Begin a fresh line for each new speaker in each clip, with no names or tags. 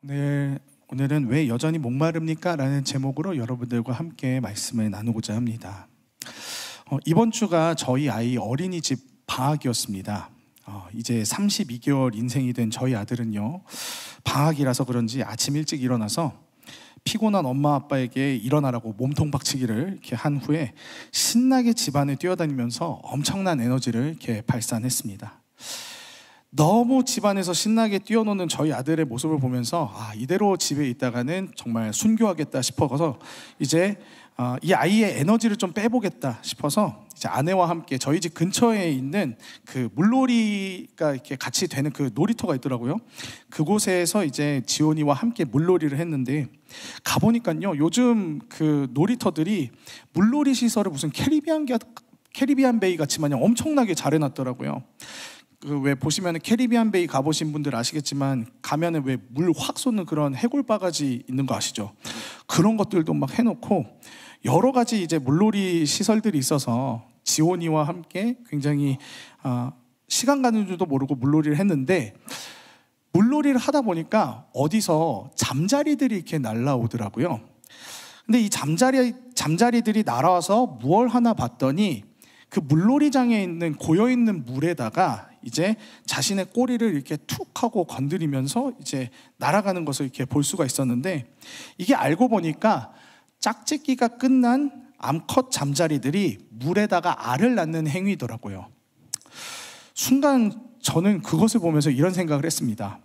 네, 오늘은 왜 여전히 목마릅니까? 라는 제목으로 여러분들과 함께 말씀을 나누고자 합니다. 이번 주가 저희 아이 어린이집 방학이었습니다. 이제 32개월 인생이 된 저희 아들은요, 방학이라서 그런지 아침 일찍 일어나서 피곤한 엄마 아빠에게 일어나라고 몸통 박치기를 이렇게 한 후에 신나게 집안을 뛰어다니면서 엄청난 에너지를 이렇게 발산했습니다. 너무 집안에서 신나게 뛰어노는 저희 아들의 모습을 보면서 이대로 집에 있다가는 정말 순교하겠다 싶어서 이제 이 아이의 에너지를 좀 빼보겠다 싶어서 이제 아내와 함께 저희 집 근처에 있는 그 물놀이가 이렇게 같이 되는 그 놀이터가 있더라고요. 그곳에서 이제 지온이와 함께 물놀이를 했는데 가보니까요, 요즘 그 놀이터들이 물놀이 시설을 무슨 캐리비안 베이 같이 마냥 엄청나게 잘 해놨더라고요. 왜 보시면 캐리비안 베이 가보신 분들 아시겠지만 가면은 왜 물 확 쏟는 그런 해골 바가지 있는 거 아시죠? 그런 것들도 막 해놓고 여러 가지 이제 물놀이 시설들이 있어서 지온이와 함께 굉장히 시간 가는 줄도 모르고 물놀이를 했는데, 물놀이를 하다 보니까 어디서 잠자리들이 이렇게 날라오더라고요. 근데 이 잠자리들이 날아와서 무얼 하나 봤더니 그 물놀이장에 있는 고여있는 물에다가 이제 자신의 꼬리를 이렇게 툭 하고 건드리면서 이제 날아가는 것을 이렇게 볼 수가 있었는데, 이게 알고 보니까 짝짓기가 끝난 암컷 잠자리들이 물에다가 알을 낳는 행위더라고요. 순간 저는 그것을 보면서 이런 생각을 했습니다.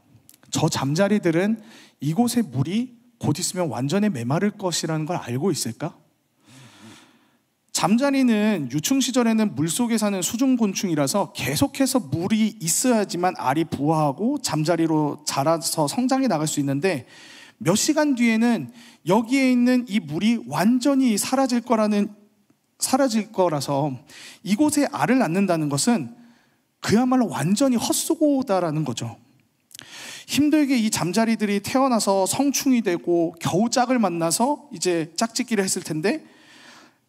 저 잠자리들은 이곳의 물이 곧 있으면 완전히 메마를 것이라는 걸 알고 있을까? 잠자리는 유충 시절에는 물속에 사는 수중곤충이라서 계속해서 물이 있어야지만 알이 부화하고 잠자리로 자라서 성장해 나갈 수 있는데, 몇 시간 뒤에는 여기에 있는 이 물이 완전히 사라질 거라서 이곳에 알을 낳는다는 것은 그야말로 완전히 헛수고다라는 거죠. 힘들게 이 잠자리들이 태어나서 성충이 되고 겨우 짝을 만나서 이제 짝짓기를 했을 텐데,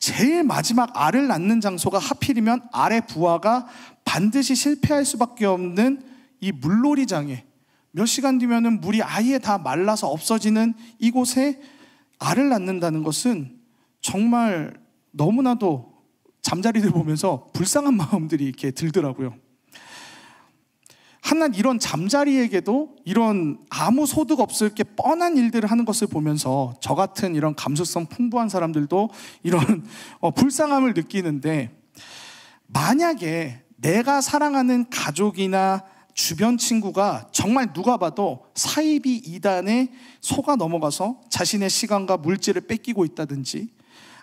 제일 마지막 알을 낳는 장소가 하필이면 알의 부화가 반드시 실패할 수밖에 없는 이 물놀이장에, 몇 시간 뒤면은 물이 아예 다 말라서 없어지는 이곳에 알을 낳는다는 것은 정말 너무나도 잠자리들 보면서 불쌍한 마음들이 이렇게 들더라고요. 하나 이런 잠자리에게도 이런 아무 소득 없을 게 뻔한 일들을 하는 것을 보면서 저 같은 이런 감수성 풍부한 사람들도 이런 불쌍함을 느끼는데, 만약에 내가 사랑하는 가족이나 주변 친구가 정말 누가 봐도 사이비 이단에 속아 넘어가서 자신의 시간과 물질을 뺏기고 있다든지,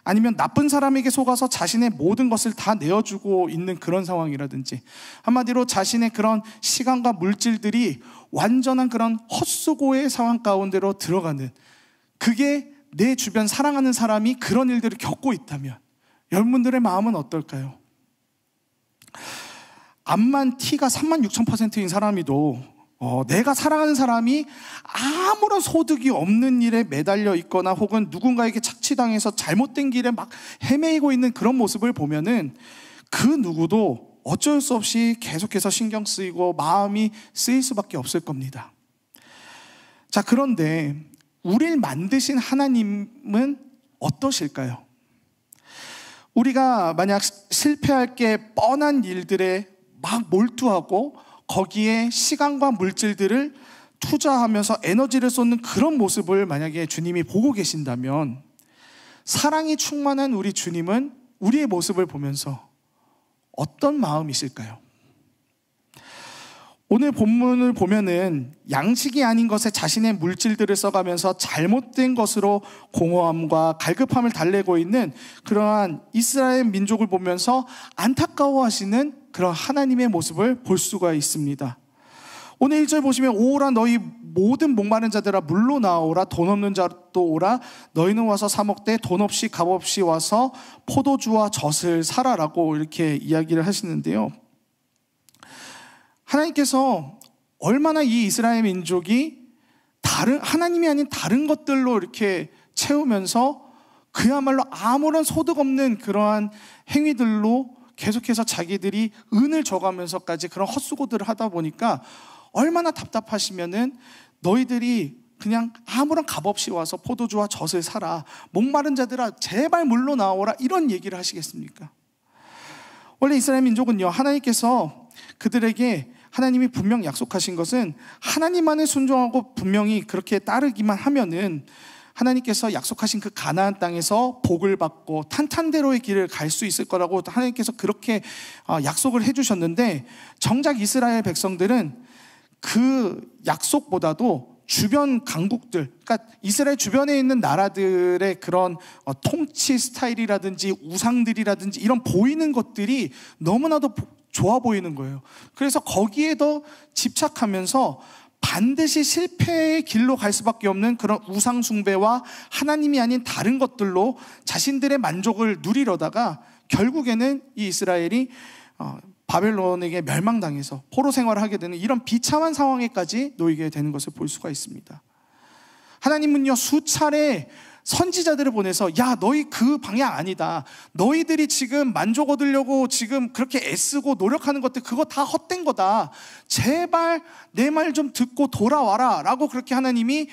아니면 나쁜 사람에게 속아서 자신의 모든 것을 다 내어주고 있는 그런 상황이라든지, 한마디로 자신의 그런 시간과 물질들이 완전한 그런 헛수고의 상황 가운데로 들어가는, 그게 내 주변 사랑하는 사람이 그런 일들을 겪고 있다면 여러분들의 마음은 어떨까요? 암만 T가 36,000%인 사람이도 내가 사랑하는 사람이 아무런 소득이 없는 일에 매달려 있거나 혹은 누군가에게 착취당해서 잘못된 길에 막 헤매이고 있는 그런 모습을 보면은 그 누구도 어쩔 수 없이 계속해서 신경 쓰이고 마음이 쓰일 수밖에 없을 겁니다. 자, 그런데 우리를 만드신 하나님은 어떠실까요? 우리가 만약 실패할 게 뻔한 일들에 막 몰두하고 거기에 시간과 물질들을 투자하면서 에너지를 쏟는 그런 모습을 만약에 주님이 보고 계신다면, 사랑이 충만한 우리 주님은 우리의 모습을 보면서 어떤 마음이실까요? 오늘 본문을 보면은 양식이 아닌 것에 자신의 물질들을 써가면서 잘못된 것으로 공허함과 갈급함을 달래고 있는 그러한 이스라엘 민족을 보면서 안타까워하시는 그런 하나님의 모습을 볼 수가 있습니다. 오늘 1절 보시면 오라 너희 모든 목마른 자들아 물로 나오라, 돈 없는 자도 오라, 너희는 와서 사 먹되 돈 없이 값 없이 와서 포도주와 젖을 사라라고 이렇게 이야기를 하시는데요, 하나님께서 얼마나 이 이스라엘 민족이 하나님이 아닌 다른 것들로 이렇게 채우면서 그야말로 아무런 소득 없는 그러한 행위들로 계속해서 자기들이 은을 줘가면서까지 그런 헛수고들을 하다 보니까 얼마나 답답하시면은 너희들이 그냥 아무런 값 없이 와서 포도주와 젖을 사라, 목마른 자들아 제발 물로 나오라, 이런 얘기를 하시겠습니까? 원래 이스라엘 민족은요, 하나님께서 그들에게 하나님이 분명 약속하신 것은 하나님만을 순종하고 분명히 그렇게 따르기만 하면은 하나님께서 약속하신 그 가나안 땅에서 복을 받고 탄탄대로의 길을 갈 수 있을 거라고 하나님께서 그렇게 약속을 해주셨는데, 정작 이스라엘 백성들은 그 약속보다도 주변 강국들, 그러니까 이스라엘 주변에 있는 나라들의 그런 통치 스타일이라든지 우상들이라든지 이런 보이는 것들이 너무나도 좋아 보이는 거예요. 그래서 거기에 더 집착하면서 반드시 실패의 길로 갈 수밖에 없는 그런 우상 숭배와 하나님이 아닌 다른 것들로 자신들의 만족을 누리려다가 결국에는 이 이스라엘이 바벨론에게 멸망당해서 포로 생활을 하게 되는 이런 비참한 상황에까지 놓이게 되는 것을 볼 수가 있습니다. 하나님은요, 수차례 선지자들을 보내서 야, 너희 그 방향 아니다, 너희들이 지금 만족 얻으려고 지금 그렇게 애쓰고 노력하는 것들 그거 다 헛된 거다, 제발 내 말 좀 듣고 돌아와라 라고 그렇게 하나님이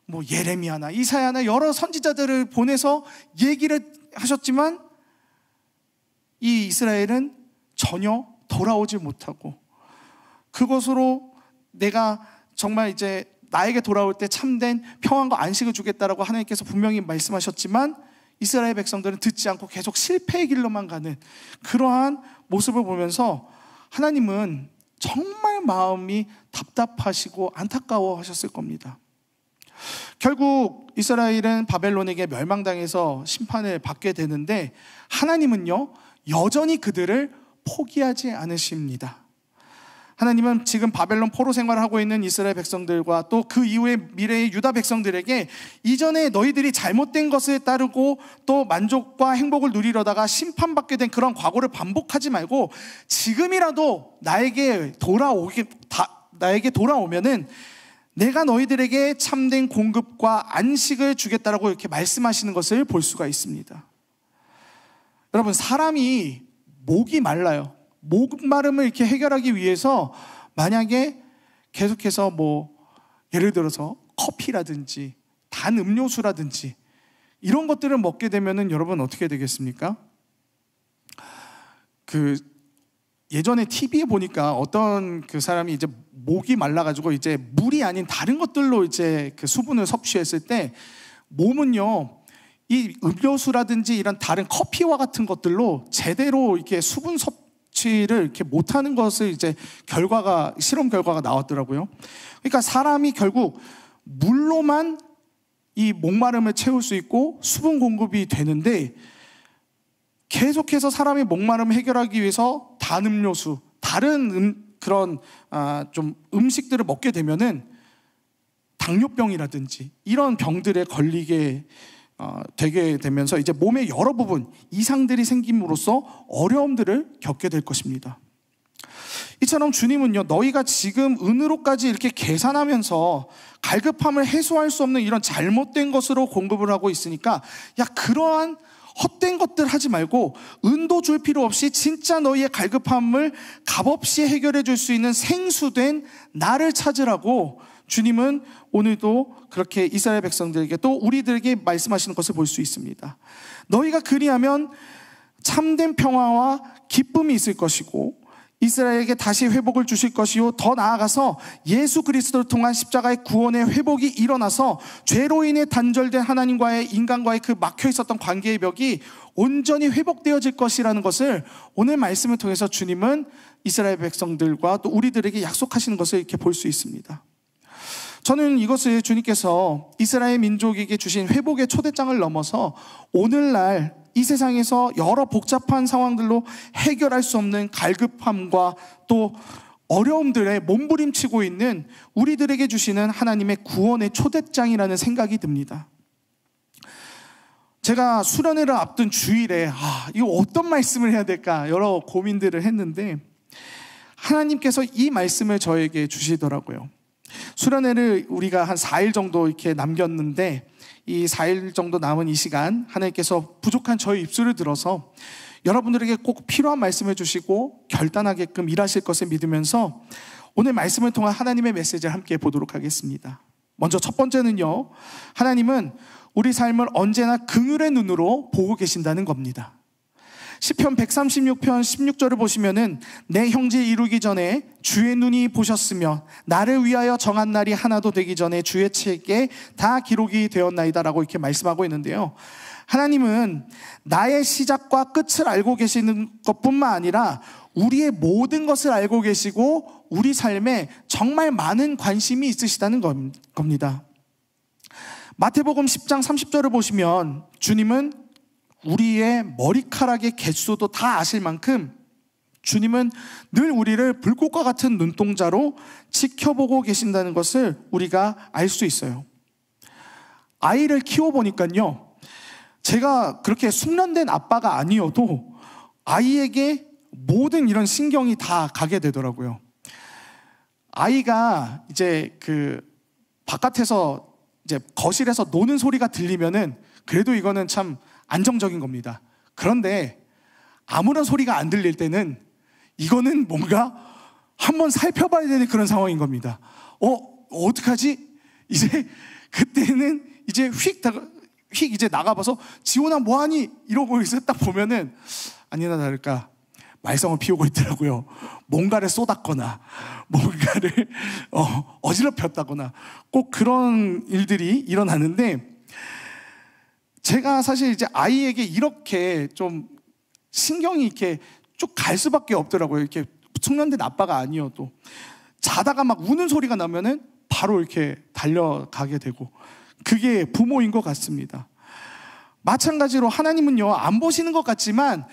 뭐 예레미야나 이사야나 여러 선지자들을 보내서 얘기를 하셨지만 이 이스라엘은 전혀 돌아오지 못하고, 그것으로 내가 정말 이제 나에게 돌아올 때 참된 평안과 안식을 주겠다라고 하나님께서 분명히 말씀하셨지만 이스라엘 백성들은 듣지 않고 계속 실패의 길로만 가는 그러한 모습을 보면서 하나님은 정말 마음이 답답하시고 안타까워하셨을 겁니다. 결국 이스라엘은 바벨론에게 멸망당해서 심판을 받게 되는데 하나님은요, 여전히 그들을 포기하지 않으십니다. 하나님은 지금 바벨론 포로 생활을 하고 있는 이스라엘 백성들과 또 그 이후의 미래의 유다 백성들에게 이전에 너희들이 잘못된 것을 따르고 또 만족과 행복을 누리려다가 심판받게 된 그런 과거를 반복하지 말고 지금이라도 나에게 돌아오면은 내가 너희들에게 참된 공급과 안식을 주겠다라고 이렇게 말씀하시는 것을 볼 수가 있습니다. 여러분, 사람이 목이 말라요. 목마름을 이렇게 해결하기 위해서 만약에 계속해서 뭐 예를 들어서 커피라든지 단 음료수라든지 이런 것들을 먹게 되면은 여러분 어떻게 되겠습니까? 그 예전에 TV에 보니까 어떤 그 사람이 이제 목이 말라가지고 이제 물이 아닌 다른 것들로 이제 그 수분을 섭취했을 때 몸은요, 이 음료수라든지 이런 다른 커피와 같은 것들로 제대로 이렇게 수분 섭취를 이렇게 못하는 것을 이제 실험 결과가 나왔더라고요. 그러니까 사람이 결국 물로만 이 목마름을 채울 수 있고 수분 공급이 되는데, 계속해서 사람의 목마름을 해결하기 위해서 단 음료수, 다른 그런 좀 음식들을 먹게 되면은 당뇨병이라든지 이런 병들에 걸리게 되게 되면서 이제 몸의 여러 부분 이상들이 생김으로써 어려움들을 겪게 될 것입니다. 이처럼 주님은요, 너희가 지금 은으로까지 이렇게 계산하면서 갈급함을 해소할 수 없는 이런 잘못된 것으로 공급을 하고 있으니까 야, 그러한 헛된 것들 하지 말고 은도 줄 필요 없이 진짜 너희의 갈급함을 값없이 해결해 줄 수 있는 생수된 나를 찾으라고 주님은 오늘도 그렇게 이스라엘 백성들에게 또 우리들에게 말씀하시는 것을 볼 수 있습니다. 너희가 그리하면 참된 평화와 기쁨이 있을 것이고 이스라엘에게 다시 회복을 주실 것이요, 더 나아가서 예수 그리스도를 통한 십자가의 구원의 회복이 일어나서 죄로 인해 단절된 하나님과의 인간과의 그 막혀 있었던 관계의 벽이 온전히 회복되어질 것이라는 것을 오늘 말씀을 통해서 주님은 이스라엘 백성들과 또 우리들에게 약속하시는 것을 이렇게 볼 수 있습니다. 저는 이것을 주님께서 이스라엘 민족에게 주신 회복의 초대장을 넘어서 오늘날 이 세상에서 여러 복잡한 상황들로 해결할 수 없는 갈급함과 또 어려움들에 몸부림치고 있는 우리들에게 주시는 하나님의 구원의 초대장이라는 생각이 듭니다. 제가 수련회를 앞둔 주일에 이거 어떤 말씀을 해야 될까 여러 고민들을 했는데 하나님께서 이 말씀을 저에게 주시더라고요. 수련회를 우리가 한 4일 정도 이렇게 남겼는데 이 4일 정도 남은 이 시간 하나님께서 부족한 저의 입술을 들어서 여러분들에게 꼭 필요한 말씀을 주시고 결단하게끔 일하실 것을 믿으면서 오늘 말씀을 통한 하나님의 메시지를 함께 보도록 하겠습니다. 먼저 첫 번째는요, 하나님은 우리 삶을 언제나 긍휼의 눈으로 보고 계신다는 겁니다. 시편 136편 16절을 보시면은 내 형제 이루기 전에 주의 눈이 보셨으며 나를 위하여 정한 날이 하나도 되기 전에 주의 책에 다 기록이 되었나이다 라고 이렇게 말씀하고 있는데요, 하나님은 나의 시작과 끝을 알고 계시는 것뿐만 아니라 우리의 모든 것을 알고 계시고 우리 삶에 정말 많은 관심이 있으시다는 겁니다. 마태복음 10장 30절을 보시면 주님은 우리의 머리카락의 개수도 다 아실 만큼 주님은 늘 우리를 불꽃과 같은 눈동자로 지켜보고 계신다는 것을 우리가 알 수 있어요. 아이를 키워보니까요, 제가 그렇게 숙련된 아빠가 아니어도 아이에게 모든 이런 신경이 다 가게 되더라고요. 아이가 이제 바깥에서 이제 거실에서 노는 소리가 들리면은 그래도 이거는 참 안정적인 겁니다. 그런데 아무런 소리가 안 들릴 때는 이거는 뭔가 한번 살펴봐야 되는 그런 상황인 겁니다. 어떡하지? 이제 그때는 이제 휙 이제 나가봐서 지훈아 뭐하니? 이러고 있어 딱 보면은 아니나 다를까 말썽을 피우고 있더라고요. 뭔가를 쏟았거나 뭔가를 어지럽혔다거나 꼭 그런 일들이 일어나는데, 제가 사실 이제 아이에게 이렇게 좀 신경이 이렇게 쭉 갈 수밖에 없더라고요. 이렇게 숙련된 아빠가 아니어도 자다가 막 우는 소리가 나면은 바로 이렇게 달려가게 되고, 그게 부모인 것 같습니다. 마찬가지로 하나님은요, 안 보시는 것 같지만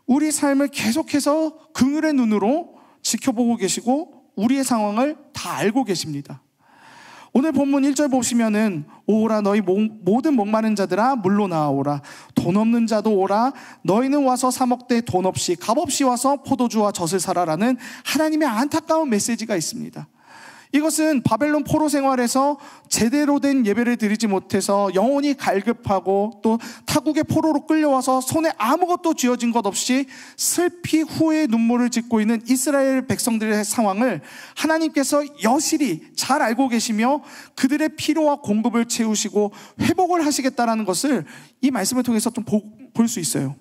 우리 삶을 계속해서 긍휼의 눈으로 지켜보고 계시고 우리의 상황을 다 알고 계십니다. 오늘 본문 1절 보시면은 오라 너희 모든 목마른 자들아 물로 나오라, 돈 없는 자도 오라, 너희는 와서 사 먹되 돈 없이 값 없이 와서 포도주와 젖을 사라라는 하나님의 안타까운 메시지가 있습니다. 이것은 바벨론 포로 생활에서 제대로 된 예배를 드리지 못해서 영혼이 갈급하고 또 타국의 포로로 끌려와서 손에 아무것도 쥐어진 것 없이 슬피 후에 눈물을 짓고 있는 이스라엘 백성들의 상황을 하나님께서 여실히 잘 알고 계시며 그들의 필요와 공급을 채우시고 회복을 하시겠다라는 것을 이 말씀을 통해서 좀 볼 수 있어요.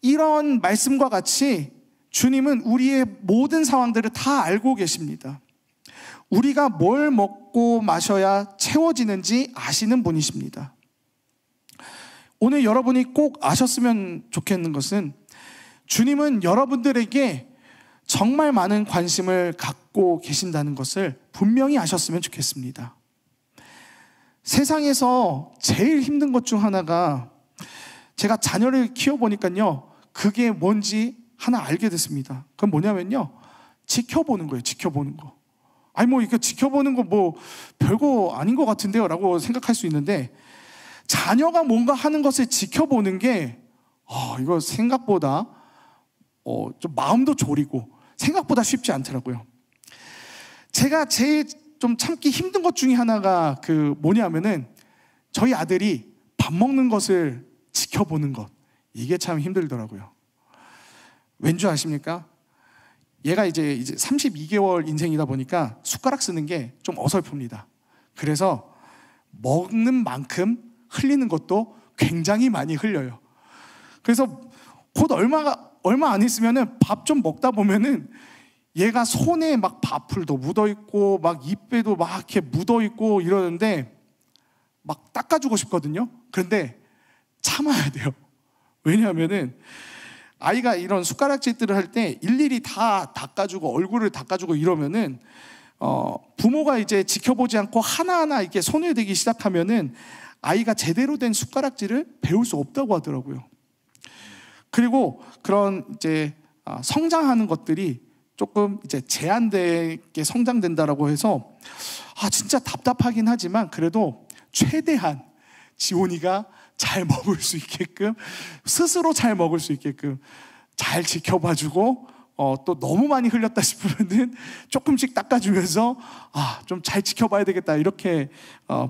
이런 말씀과 같이 주님은 우리의 모든 상황들을 다 알고 계십니다. 우리가 뭘 먹고 마셔야 채워지는지 아시는 분이십니다. 오늘 여러분이 꼭 아셨으면 좋겠는 것은 주님은 여러분들에게 정말 많은 관심을 갖고 계신다는 것을 분명히 아셨으면 좋겠습니다. 세상에서 제일 힘든 것 중 하나가, 제가 자녀를 키워보니까요, 그게 뭔지 하나 알게 됐습니다. 그건 뭐냐면요, 지켜보는 거예요. 지켜보는 거. 아니 이거 지켜보는 거 별거 아닌 것 같은데요 라고 생각할 수 있는데, 자녀가 뭔가 하는 것을 지켜보는 게 이거 생각보다 좀 마음도 졸이고 생각보다 쉽지 않더라고요. 제가 제일 좀 참기 힘든 것 중에 하나가 뭐냐면은 저희 아들이 밥 먹는 것을 지켜보는 것, 이게 참 힘들더라고요. 왠지 아십니까? 얘가 이제 32개월 인생이다 보니까 숟가락 쓰는 게 좀 어설픕니다. 그래서 먹는 만큼 흘리는 것도 굉장히 많이 흘려요. 그래서 곧 얼마 안 있으면은 밥 좀 먹다 보면은 얘가 손에 막 밥풀도 묻어 있고 막 입에도 막 이렇게 묻어 있고 이러는데 막 닦아주고 싶거든요. 그런데 참아야 돼요. 왜냐하면은 아이가 이런 숟가락질들을 할 때 일일이 다 닦아주고 얼굴을 닦아주고 이러면은 부모가 이제 지켜보지 않고 하나하나 이렇게 손을 대기 시작하면은 아이가 제대로 된 숟가락질을 배울 수 없다고 하더라고요. 그리고 그런 이제 성장하는 것들이 조금 이제 제한되게 성장된다라고 해서 진짜 답답하긴 하지만 그래도 최대한 지온이가 잘 먹을 수 있게끔, 스스로 잘 먹을 수 있게끔 잘 지켜봐주고, 또 너무 많이 흘렸다 싶으면은 조금씩 닦아주면서 좀 잘 지켜봐야 되겠다 이렇게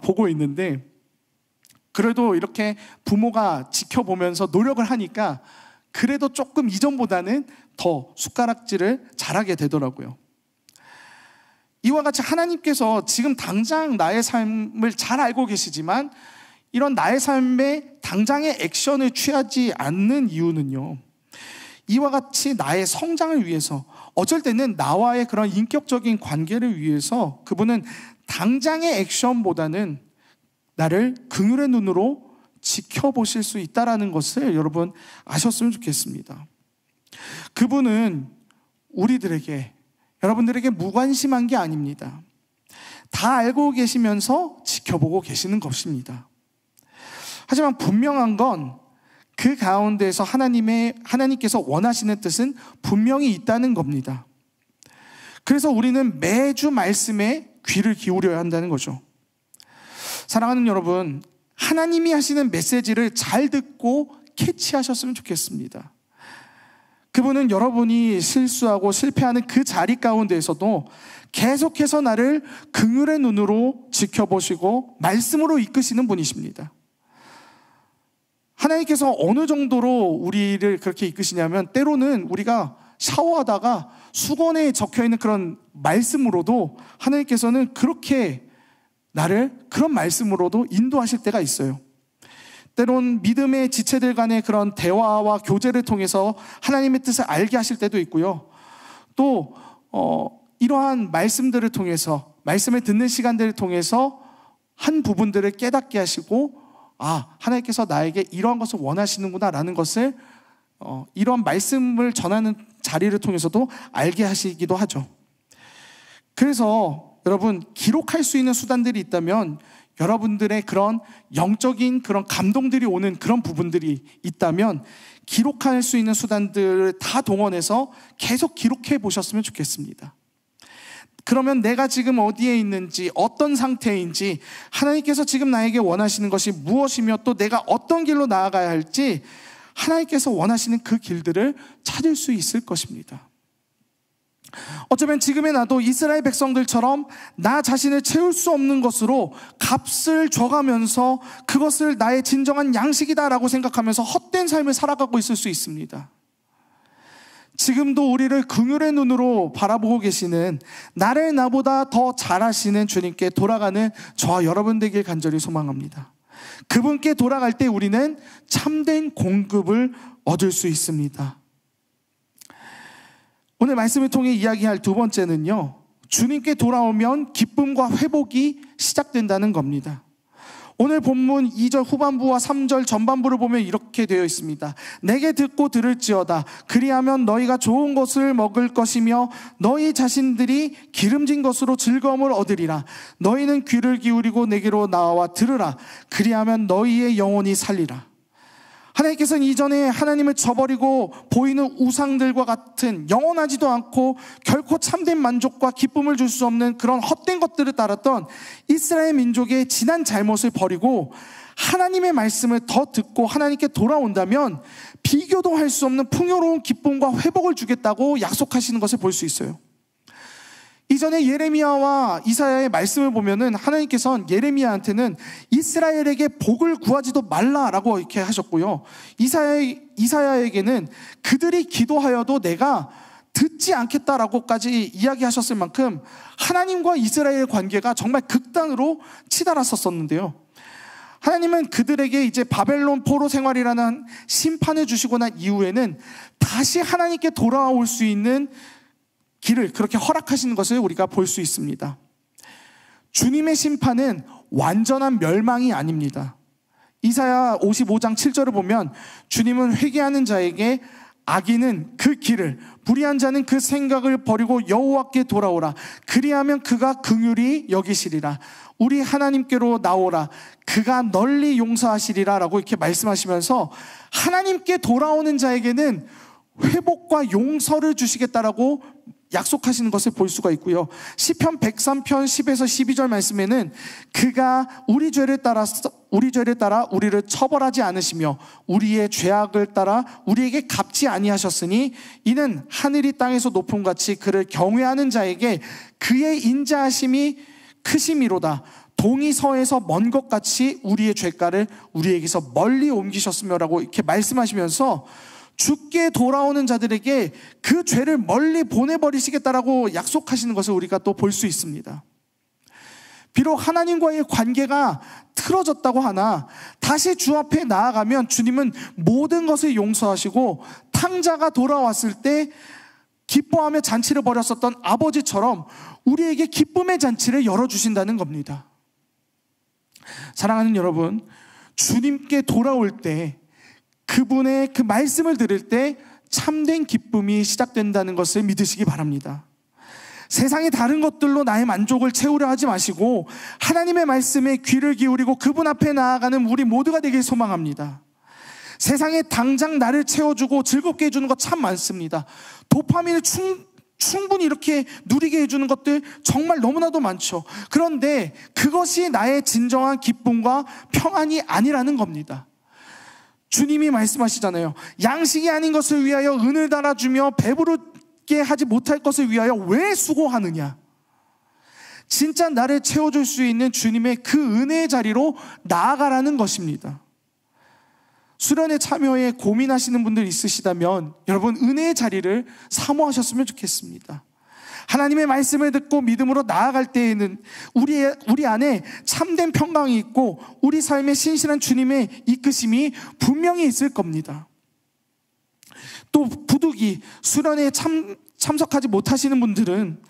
보고 있는데, 그래도 이렇게 부모가 지켜보면서 노력을 하니까 그래도 조금 이전보다는 더 숟가락질을 잘하게 되더라고요. 이와 같이 하나님께서 지금 당장 나의 삶을 잘 알고 계시지만 이런 나의 삶에 당장의 액션을 취하지 않는 이유는요, 이와 같이 나의 성장을 위해서, 어쩔 때는 나와의 그런 인격적인 관계를 위해서 그분은 당장의 액션보다는 나를 긍휼의 눈으로 지켜보실 수 있다는 것을 여러분 아셨으면 좋겠습니다. 그분은 우리들에게, 여러분들에게 무관심한 게 아닙니다. 다 알고 계시면서 지켜보고 계시는 것입니다. 하지만 분명한 건 그 가운데에서 하나님께서 원하시는 뜻은 분명히 있다는 겁니다. 그래서 우리는 매주 말씀에 귀를 기울여야 한다는 거죠. 사랑하는 여러분, 하나님이 하시는 메시지를 잘 듣고 캐치하셨으면 좋겠습니다. 그분은 여러분이 실수하고 실패하는 그 자리 가운데에서도 계속해서 나를 긍휼의 눈으로 지켜보시고 말씀으로 이끄시는 분이십니다. 하나님께서 어느 정도로 우리를 그렇게 이끄시냐면, 때로는 우리가 샤워하다가 수건에 적혀있는 그런 말씀으로도 하나님께서는 그렇게 나를 그런 말씀으로도 인도하실 때가 있어요. 때론 믿음의 지체들 간의 그런 대화와 교제를 통해서 하나님의 뜻을 알게 하실 때도 있고요. 또 이러한 말씀들을 통해서, 말씀을 듣는 시간들을 통해서 한 부분들을 깨닫게 하시고, 하나님께서 나에게 이러한 것을 원하시는구나 라는 것을 이러한 말씀을 전하는 자리를 통해서도 알게 하시기도 하죠. 그래서 여러분, 기록할 수 있는 수단들이 있다면, 여러분들의 그런 영적인 그런 감동들이 오는 그런 부분들이 있다면 기록할 수 있는 수단들을 다 동원해서 계속 기록해 보셨으면 좋겠습니다. 그러면 내가 지금 어디에 있는지, 어떤 상태인지, 하나님께서 지금 나에게 원하시는 것이 무엇이며 또 내가 어떤 길로 나아가야 할지 하나님께서 원하시는 그 길들을 찾을 수 있을 것입니다. 어쩌면 지금의 나도 이스라엘 백성들처럼 나 자신을 채울 수 없는 것으로 값을 줘가면서 그것을 나의 진정한 양식이다라고 생각하면서 헛된 삶을 살아가고 있을 수 있습니다. 지금도 우리를 긍휼의 눈으로 바라보고 계시는, 나를 나보다 더 잘하시는 주님께 돌아가는 저와 여러분 되길 간절히 소망합니다. 그분께 돌아갈 때 우리는 참된 공급을 얻을 수 있습니다. 오늘 말씀을 통해 이야기할 두 번째는요, 주님께 돌아오면 기쁨과 회복이 시작된다는 겁니다. 오늘 본문 2절 후반부와 3절 전반부를 보면 이렇게 되어 있습니다. 내게 듣고 들을지어다. 그리하면 너희가 좋은 것을 먹을 것이며 너희 자신들이 기름진 것으로 즐거움을 얻으리라. 너희는 귀를 기울이고 내게로 나와 들으라. 그리하면 너희의 영혼이 살리라. 하나님께서는 이전에 하나님을 저버리고 보이는 우상들과 같은 영원하지도 않고 결코 참된 만족과 기쁨을 줄 수 없는 그런 헛된 것들을 따랐던 이스라엘 민족의 지난 잘못을 버리고 하나님의 말씀을 더 듣고 하나님께 돌아온다면 비교도 할 수 없는 풍요로운 기쁨과 회복을 주겠다고 약속하시는 것을 볼 수 있어요. 이전에 예레미야와 이사야의 말씀을 보면은 하나님께서는 예레미야한테는 이스라엘에게 복을 구하지도 말라라고 이렇게 하셨고요. 이사야에게는 그들이 기도하여도 내가 듣지 않겠다라고까지 이야기하셨을 만큼 하나님과 이스라엘의 관계가 정말 극단으로 치달았었는데요. 하나님은 그들에게 이제 바벨론 포로 생활이라는 심판을 주시고 난 이후에는 다시 하나님께 돌아올 수 있는 길을 그렇게 허락하시는 것을 우리가 볼 수 있습니다. 주님의 심판은 완전한 멸망이 아닙니다. 이사야 55장 7절을 보면 주님은 회개하는 자에게 악인은 그 길을, 불의한 자는 그 생각을 버리고 여호와께 돌아오라. 그리하면 그가 긍휼히 여기시리라. 우리 하나님께로 나오라. 그가 널리 용서하시리라 라고 이렇게 말씀하시면서 하나님께 돌아오는 자에게는 회복과 용서를 주시겠다라고 약속하시는 것을 볼 수가 있고요. 시편 103편 10에서 12절 말씀에는 그가 우리 죄를 따라 우리를 처벌하지 않으시며 우리의 죄악을 따라 우리에게 갚지 아니하셨으니 이는 하늘이 땅에서 높음 같이 그를 경외하는 자에게 그의 인자하심이 크심이로다. 동이 서에서 먼 것 같이 우리의 죄가를 우리에게서 멀리 옮기셨으며라고 이렇게 말씀하시면서 죽게 돌아오는 자들에게 그 죄를 멀리 보내버리시겠다라고 약속하시는 것을 우리가 또 볼 수 있습니다. 비록 하나님과의 관계가 틀어졌다고 하나 다시 주 앞에 나아가면 주님은 모든 것을 용서하시고 탕자가 돌아왔을 때 기뻐하며 잔치를 벌였었던 아버지처럼 우리에게 기쁨의 잔치를 열어주신다는 겁니다. 사랑하는 여러분, 주님께 돌아올 때, 그분의 그 말씀을 들을 때 참된 기쁨이 시작된다는 것을 믿으시기 바랍니다. 세상의 다른 것들로 나의 만족을 채우려 하지 마시고 하나님의 말씀에 귀를 기울이고 그분 앞에 나아가는 우리 모두가 되길 소망합니다. 세상에 당장 나를 채워주고 즐겁게 해주는 것 참 많습니다. 도파민을 충분히 이렇게 누리게 해주는 것들 정말 너무나도 많죠. 그런데 그것이 나의 진정한 기쁨과 평안이 아니라는 겁니다. 주님이 말씀하시잖아요. 양식이 아닌 것을 위하여 은을 달아주며 배부르게 하지 못할 것을 위하여 왜 수고하느냐. 진짜 나를 채워줄 수 있는 주님의 그 은혜의 자리로 나아가라는 것입니다. 수련회 참여에 고민하시는 분들 있으시다면 여러분 은혜의 자리를 사모하셨으면 좋겠습니다. 하나님의 말씀을 듣고 믿음으로 나아갈 때에는 우리 안에 참된 평강이 있고 우리 삶에 신실한 주님의 이끄심이 분명히 있을 겁니다. 또 부득이 수련회에 참석하지 못하시는 분들은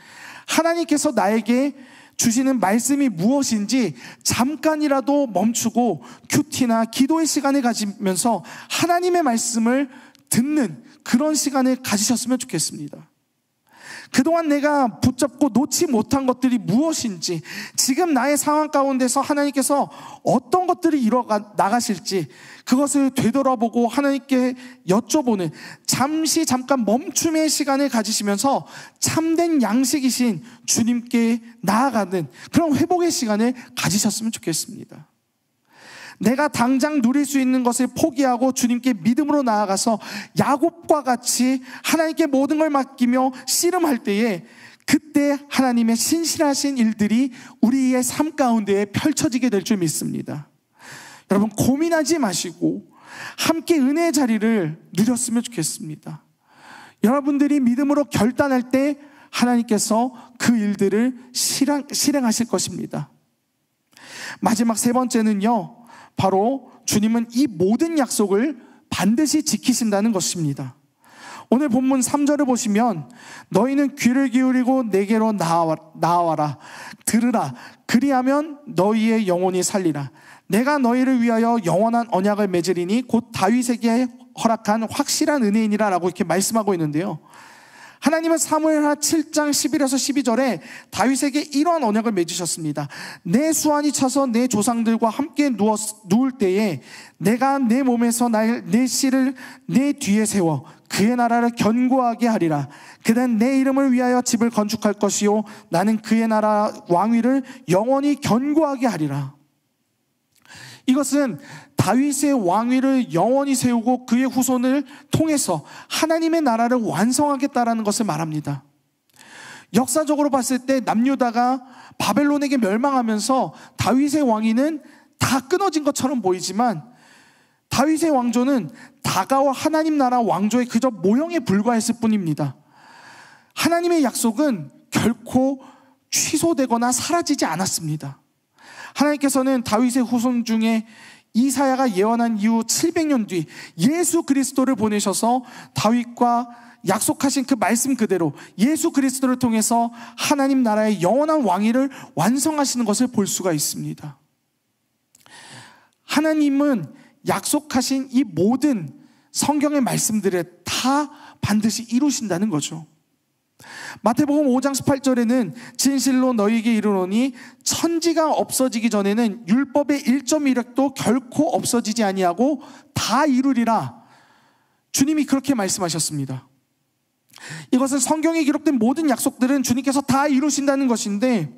하나님께서 나에게 주시는 말씀이 무엇인지 잠깐이라도 멈추고 큐티나 기도의 시간을 가지면서 하나님의 말씀을 듣는 그런 시간을 가지셨으면 좋겠습니다. 그동안 내가 붙잡고 놓지 못한 것들이 무엇인지, 지금 나의 상황 가운데서 하나님께서 어떤 것들이 나가실지 그것을 되돌아보고 하나님께 여쭤보는 잠깐 멈춤의 시간을 가지시면서 참된 양식이신 주님께 나아가는 그런 회복의 시간을 가지셨으면 좋겠습니다. 내가 당장 누릴 수 있는 것을 포기하고 주님께 믿음으로 나아가서 야곱과 같이 하나님께 모든 걸 맡기며 씨름할 때에 그때 하나님의 신실하신 일들이 우리의 삶 가운데에 펼쳐지게 될 줄 믿습니다. 여러분 고민하지 마시고 함께 은혜의 자리를 누렸으면 좋겠습니다. 여러분들이 믿음으로 결단할 때 하나님께서 그 일들을 실행하실 것입니다. 마지막 세 번째는요, 바로 주님은 이 모든 약속을 반드시 지키신다는 것입니다. 오늘 본문 3절을 보시면 너희는 귀를 기울이고 내게로 나와라 들으라 그리하면 너희의 영혼이 살리라. 내가 너희를 위하여 영원한 언약을 맺으리니 곧 다윗에게 허락한 확실한 은혜이니라 라고 이렇게 말씀하고 있는데요, 하나님은 사무엘하 7장 11에서 12절에 다윗에게 이러한 언약을 맺으셨습니다. 내 수완이 차서 내 조상들과 함께 누울 때에 내가 내 몸에서 내 씨를 내 뒤에 세워 그의 나라를 견고하게 하리라. 그는 내 이름을 위하여 집을 건축할 것이요 나는 그의 나라 왕위를 영원히 견고하게 하리라. 이것은 다윗의 왕위를 영원히 세우고 그의 후손을 통해서 하나님의 나라를 완성하겠다라는 것을 말합니다. 역사적으로 봤을 때 남유다가 바벨론에게 멸망하면서 다윗의 왕위는 다 끊어진 것처럼 보이지만 다윗의 왕조는 다가올 하나님 나라 왕조의 그저 모형에 불과했을 뿐입니다. 하나님의 약속은 결코 취소되거나 사라지지 않았습니다. 하나님께서는 다윗의 후손 중에 이사야가 예언한 이후 700년 뒤 예수 그리스도를 보내셔서 다윗과 약속하신 그 말씀 그대로 예수 그리스도를 통해서 하나님 나라의 영원한 왕위를 완성하시는 것을 볼 수가 있습니다. 하나님은 약속하신 이 모든 성경의 말씀들을 다 반드시 이루신다는 거죠. 마태복음 5장 18절에는 진실로 너희에게 이르노니 천지가 없어지기 전에는 율법의 1.1획도 결코 없어지지 아니하고 다 이루리라. 주님이 그렇게 말씀하셨습니다. 이것은 성경에 기록된 모든 약속들은 주님께서 다 이루신다는 것인데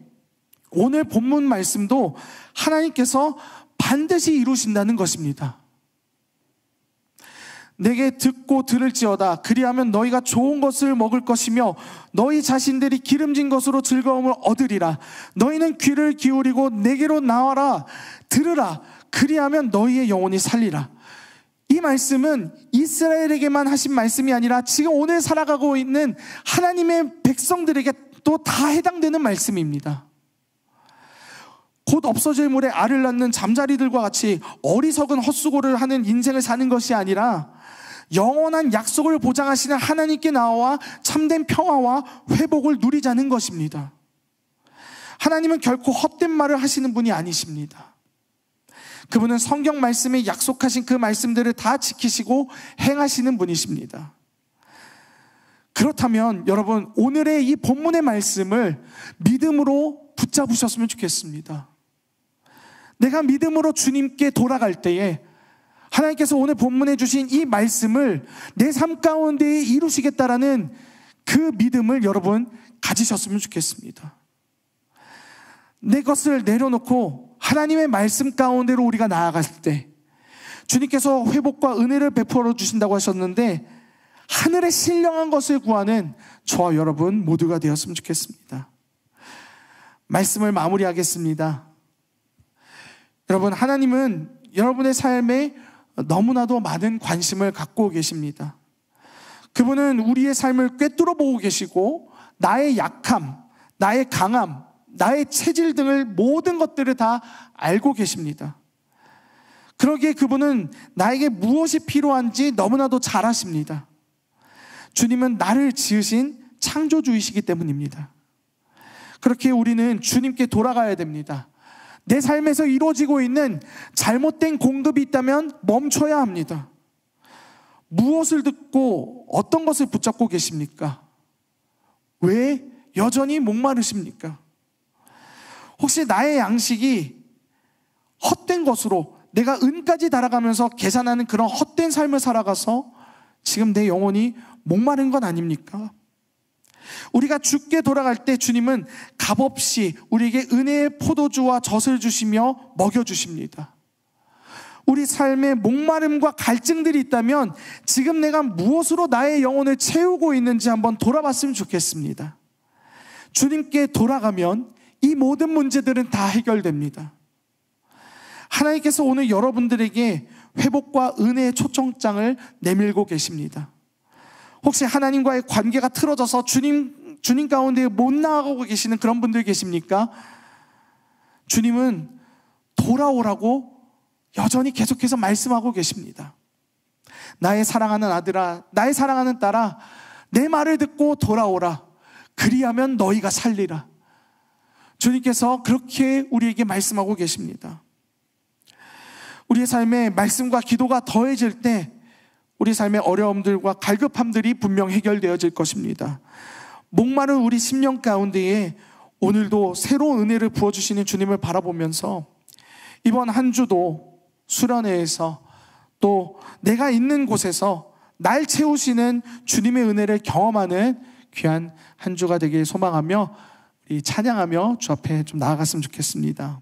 오늘 본문 말씀도 하나님께서 반드시 이루신다는 것입니다. 내게 듣고 들을지어다 그리하면 너희가 좋은 것을 먹을 것이며 너희 자신들이 기름진 것으로 즐거움을 얻으리라. 너희는 귀를 기울이고 내게로 나와라 들으라 그리하면 너희의 영혼이 살리라. 이 이 말씀은 이스라엘에게만 하신 말씀이 아니라 지금 오늘 살아가고 있는 하나님의 백성들에게 또 다 해당되는 말씀입니다. 곧 없어질 물에 알을 낳는 잠자리들과 같이 어리석은 헛수고를 하는 인생을 사는 것이 아니라 영원한 약속을 보장하시는 하나님께 나와 참된 평화와 회복을 누리자는 것입니다. 하나님은 결코 헛된 말을 하시는 분이 아니십니다. 그분은 성경 말씀에 약속하신 그 말씀들을 다 지키시고 행하시는 분이십니다. 그렇다면 여러분, 오늘의 이 본문의 말씀을 믿음으로 붙잡으셨으면 좋겠습니다. 내가 믿음으로 주님께 돌아갈 때에 하나님께서 오늘 본문에 주신 이 말씀을 내 삶 가운데 이루시겠다라는 그 믿음을 여러분 가지셨으면 좋겠습니다. 내 것을 내려놓고 하나님의 말씀 가운데로 우리가 나아갔을 때 주님께서 회복과 은혜를 베풀어 주신다고 하셨는데 하늘의 신령한 것을 구하는 저와 여러분 모두가 되었으면 좋겠습니다. 말씀을 마무리하겠습니다. 여러분, 하나님은 여러분의 삶에 너무나도 많은 관심을 갖고 계십니다. 그분은 우리의 삶을 꿰뚫어 보고 계시고 나의 약함, 나의 강함, 나의 체질 등을 모든 것들을 다 알고 계십니다. 그러기에 그분은 나에게 무엇이 필요한지 너무나도 잘 아십니다. 주님은 나를 지으신 창조주이시기 때문입니다. 그렇게 우리는 주님께 돌아가야 됩니다. 내 삶에서 이루어지고 있는 잘못된 공급이 있다면 멈춰야 합니다. 무엇을 듣고 어떤 것을 붙잡고 계십니까? 왜 여전히 목마르십니까? 혹시 나의 양식이 헛된 것으로 내가 은까지 달아가면서 계산하는 그런 헛된 삶을 살아가서 지금 내 영혼이 목마른 건 아닙니까? 우리가 주께 돌아갈 때 주님은 값없이 우리에게 은혜의 포도주와 젖을 주시며 먹여주십니다. 우리 삶에 목마름과 갈증들이 있다면 지금 내가 무엇으로 나의 영혼을 채우고 있는지 한번 돌아봤으면 좋겠습니다. 주님께 돌아가면 이 모든 문제들은 다 해결됩니다. 하나님께서 오늘 여러분들에게 회복과 은혜의 초청장을 내밀고 계십니다. 혹시 하나님과의 관계가 틀어져서 주님 가운데 못 나아가고 계시는 그런 분들 계십니까? 주님은 돌아오라고 여전히 계속해서 말씀하고 계십니다. 나의 사랑하는 아들아, 나의 사랑하는 딸아, 내 말을 듣고 돌아오라. 그리하면 너희가 살리라. 주님께서 그렇게 우리에게 말씀하고 계십니다. 우리의 삶에 말씀과 기도가 더해질 때 우리 삶의 어려움들과 갈급함들이 분명 해결되어질 것입니다. 목마른 우리 심령 가운데에 오늘도 새로운 은혜를 부어주시는 주님을 바라보면서 이번 한 주도 수련회에서 또 내가 있는 곳에서 날 채우시는 주님의 은혜를 경험하는 귀한 한 주가 되길 소망하며 찬양하며 주 앞에 좀 나아갔으면 좋겠습니다.